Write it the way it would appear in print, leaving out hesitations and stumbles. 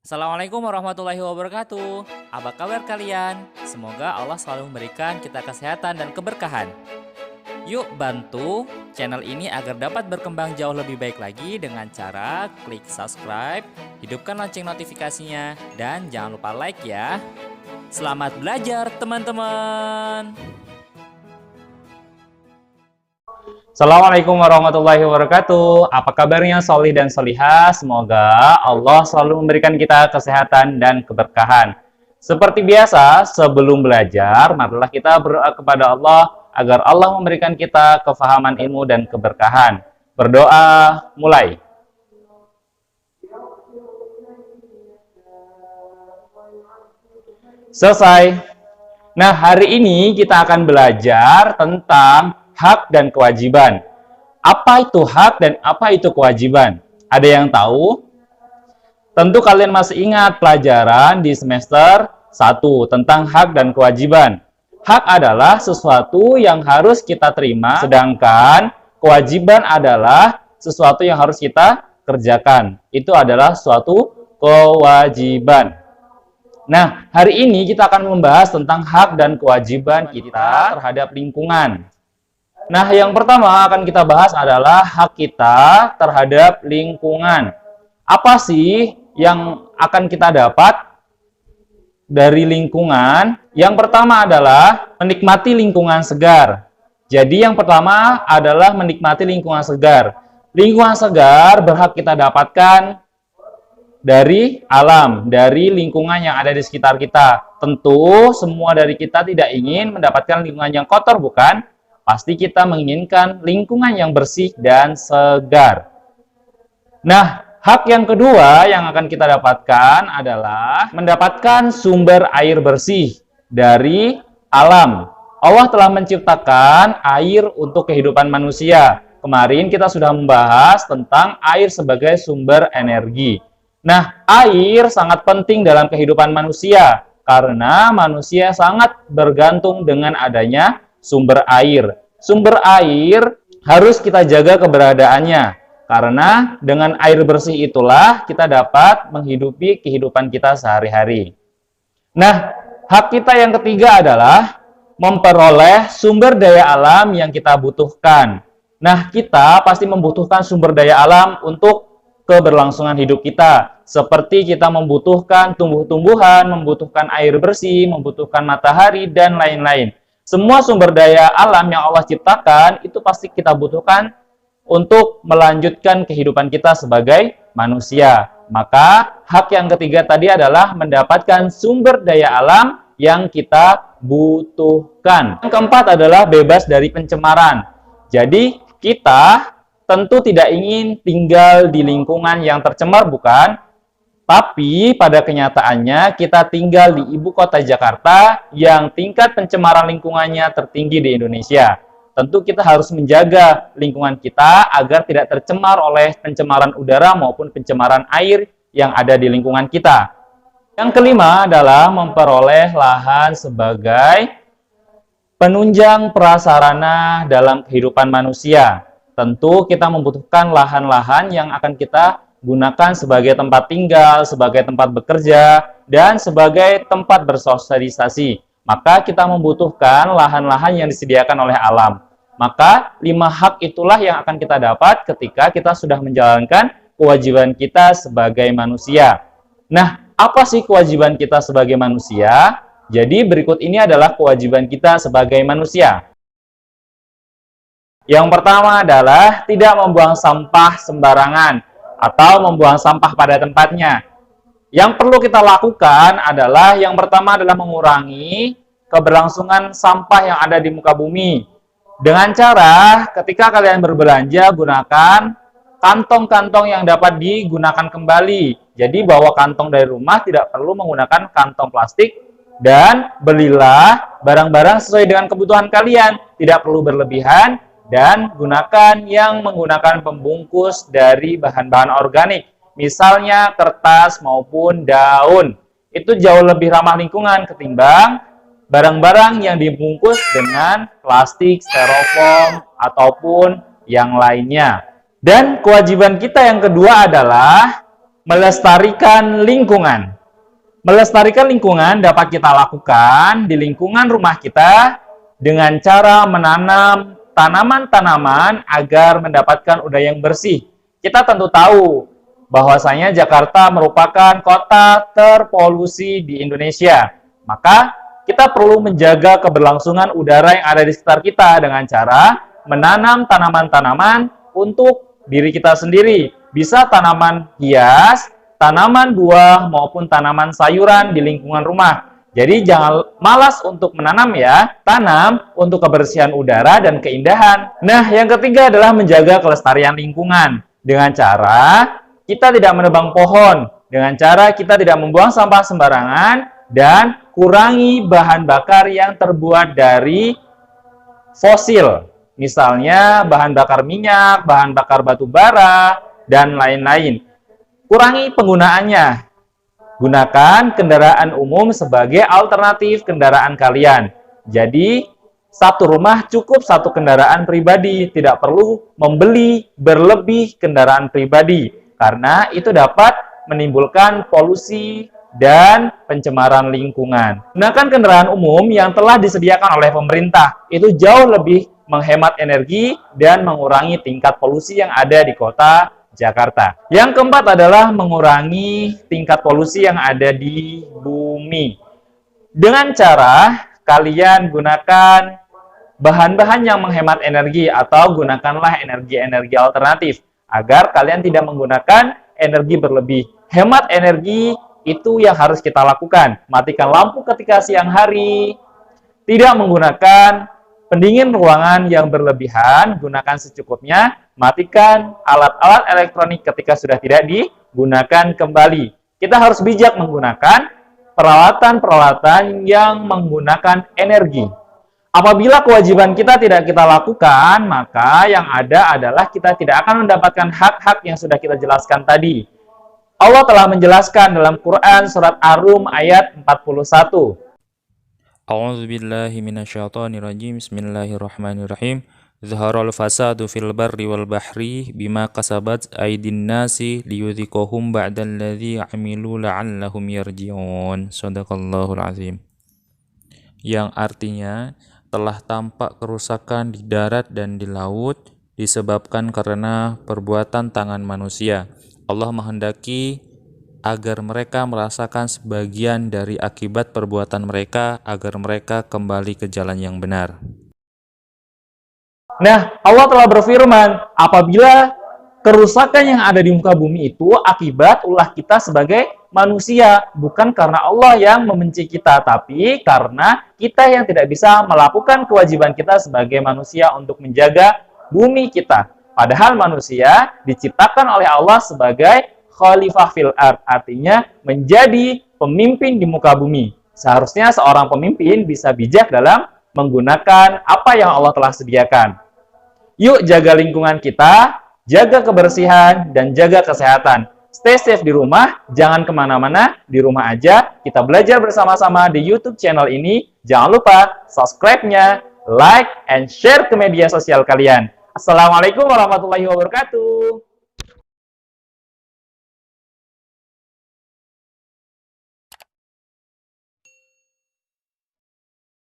Assalamualaikum warahmatullahi wabarakatuh. Apa kabar kalian? Semoga Allah selalu memberikan kita kesehatan dan keberkahan. Yuk bantu channel ini agar dapat berkembang jauh lebih baik lagi dengan cara klik subscribe, hidupkan lonceng notifikasinya, dan jangan lupa like ya. Selamat belajar teman-teman. Assalamualaikum warahmatullahi wabarakatuh. Apa kabarnya solih dan solihah? Semoga Allah selalu memberikan kita kesehatan dan keberkahan. Seperti biasa, sebelum belajar, marilah kita berdoa kepada Allah agar Allah memberikan kita kefahaman ilmu dan keberkahan. Berdoa, mulai. Selesai. Nah, hari ini kita akan belajar tentang hak dan kewajiban. Apa itu hak dan apa itu kewajiban? Ada yang tahu? Tentu kalian masih ingat pelajaran di semester 1 tentang hak dan kewajiban. Hak adalah sesuatu yang harus kita terima, sedangkan kewajiban adalah sesuatu yang harus kita kerjakan. Itu adalah suatu kewajiban. Nah, hari ini kita akan membahas tentang hak dan kewajiban kita terhadap lingkungan. Nah, yang pertama akan kita bahas adalah hak kita terhadap lingkungan. Apa sih yang akan kita dapat dari lingkungan? Yang pertama adalah menikmati lingkungan segar. Jadi yang pertama adalah menikmati lingkungan segar. Lingkungan segar berhak kita dapatkan dari alam, dari lingkungan yang ada di sekitar kita. Tentu semua dari kita tidak ingin mendapatkan lingkungan yang kotor, bukan? Pasti kita menginginkan lingkungan yang bersih dan segar. Nah, hak yang kedua yang akan kita dapatkan adalah mendapatkan sumber air bersih dari alam. Allah telah menciptakan air untuk kehidupan manusia. Kemarin kita sudah membahas tentang air sebagai sumber energi. Nah, air sangat penting dalam kehidupan manusia karena manusia sangat bergantung dengan adanya sumber air. Sumber air harus kita jaga keberadaannya, karena dengan air bersih itulah kita dapat menghidupi kehidupan kita sehari-hari. Nah, hak kita yang ketiga adalah memperoleh sumber daya alam yang kita butuhkan. Nah, kita pasti membutuhkan sumber daya alam untuk keberlangsungan hidup kita. Seperti kita membutuhkan tumbuh-tumbuhan, membutuhkan air bersih, membutuhkan matahari, dan lain-lain. Semua sumber daya alam yang Allah ciptakan itu pasti kita butuhkan untuk melanjutkan kehidupan kita sebagai manusia. Maka hak yang ketiga tadi adalah mendapatkan sumber daya alam yang kita butuhkan. Yang keempat adalah bebas dari pencemaran. Jadi kita tentu tidak ingin tinggal di lingkungan yang tercemar, bukan? Tapi pada kenyataannya kita tinggal di ibu kota Jakarta yang tingkat pencemaran lingkungannya tertinggi di Indonesia. Tentu kita harus menjaga lingkungan kita agar tidak tercemar oleh pencemaran udara maupun pencemaran air yang ada di lingkungan kita. Yang kelima adalah memperoleh lahan sebagai penunjang prasarana dalam kehidupan manusia. Tentu kita membutuhkan lahan-lahan yang akan kita gunakan sebagai tempat tinggal, sebagai tempat bekerja, dan sebagai tempat bersosialisasi. Maka kita membutuhkan lahan-lahan yang disediakan oleh alam. Maka 5 hak itulah yang akan kita dapat ketika kita sudah menjalankan kewajiban kita sebagai manusia. Nah, apa sih kewajiban kita sebagai manusia? Jadi berikut ini adalah kewajiban kita sebagai manusia. Yang pertama adalah tidak membuang sampah sembarangan atau membuang sampah pada tempatnya. Yang perlu kita lakukan adalah yang pertama adalah mengurangi keberlangsungan sampah yang ada di muka bumi. Dengan cara ketika kalian berbelanja, gunakan kantong-kantong yang dapat digunakan kembali. Jadi bawa kantong dari rumah, tidak perlu menggunakan kantong plastik, dan belilah barang-barang sesuai dengan kebutuhan kalian. Tidak perlu berlebihan. Dan gunakan yang menggunakan pembungkus dari bahan-bahan organik. Misalnya kertas maupun daun. Itu jauh lebih ramah lingkungan ketimbang barang-barang yang dibungkus dengan plastik, styrofoam, ataupun yang lainnya. Dan kewajiban kita yang kedua adalah Melestarikan lingkungan. Melestarikan lingkungan dapat kita lakukan di lingkungan rumah kita dengan cara menanam tanaman-tanaman agar mendapatkan udara yang bersih. Kita tentu tahu bahwasanya Jakarta merupakan kota terpolusi di Indonesia. Maka kita perlu menjaga keberlangsungan udara yang ada di sekitar kita dengan cara menanam tanaman-tanaman untuk diri kita sendiri. Bisa tanaman hias, tanaman buah, maupun tanaman sayuran di lingkungan rumah. Jadi jangan malas untuk menanam ya. Tanam untuk kebersihan udara dan keindahan. Nah, yang ketiga adalah menjaga kelestarian lingkungan. Dengan cara kita tidak menebang pohon. Dengan cara kita tidak membuang sampah sembarangan. Dan kurangi bahan bakar yang terbuat dari fosil. Misalnya bahan bakar minyak, bahan bakar batu bara, dan lain-lain. Kurangi penggunaannya. Gunakan kendaraan umum sebagai alternatif kendaraan kalian. Jadi, satu rumah cukup satu kendaraan pribadi. Tidak perlu membeli berlebih kendaraan pribadi. Karena itu dapat menimbulkan polusi dan pencemaran lingkungan. Gunakan kendaraan umum yang telah disediakan oleh pemerintah. Itu jauh lebih menghemat energi dan mengurangi tingkat polusi yang ada di kota Jakarta. Yang keempat adalah mengurangi tingkat polusi yang ada di bumi. Dengan cara kalian gunakan bahan-bahan yang menghemat energi atau gunakanlah energi-energi alternatif agar kalian tidak menggunakan energi berlebih. Hemat energi itu yang harus kita lakukan. Matikan lampu ketika siang hari, tidak menggunakan pendingin ruangan yang berlebihan, gunakan secukupnya, matikan alat-alat elektronik ketika sudah tidak digunakan kembali. Kita harus bijak menggunakan peralatan-peralatan yang menggunakan energi. Apabila kewajiban kita tidak kita lakukan, maka yang ada adalah kita tidak akan mendapatkan hak-hak yang sudah kita jelaskan tadi. Allah telah menjelaskan dalam Quran surat Ar-Rum ayat 41. A'udzu billahi minasyaitonir rajim. Bismillahirrahmanirrahim. Zaharal fasadu fil barri wal bahri bima kasabat aydin nasi liyudhiqahum ba'dalladzi 'amilu la'allahum yarji'un. Shadaqallahul azim. Yang artinya telah tampak kerusakan di darat dan di laut disebabkan karena perbuatan tangan manusia. Allah menghendaki agar mereka merasakan sebagian dari akibat perbuatan mereka agar mereka kembali ke jalan yang benar. Nah, Allah telah berfirman, apabila kerusakan yang ada di muka bumi itu akibat ulah kita sebagai manusia, bukan karena Allah yang membenci kita, tapi karena kita yang tidak bisa melakukan kewajiban kita sebagai manusia untuk menjaga bumi kita. Padahal manusia diciptakan oleh Allah sebagai khalifah fil ard, artinya menjadi pemimpin di muka bumi. Seharusnya seorang pemimpin bisa bijak dalam menggunakan apa yang Allah telah sediakan. Yuk jaga lingkungan kita, jaga kebersihan, dan jaga kesehatan. Stay safe di rumah, jangan kemana-mana, di rumah aja. Kita belajar bersama-sama di YouTube channel ini. Jangan lupa subscribe-nya, like, and share ke media sosial kalian. Assalamualaikum warahmatullahi wabarakatuh.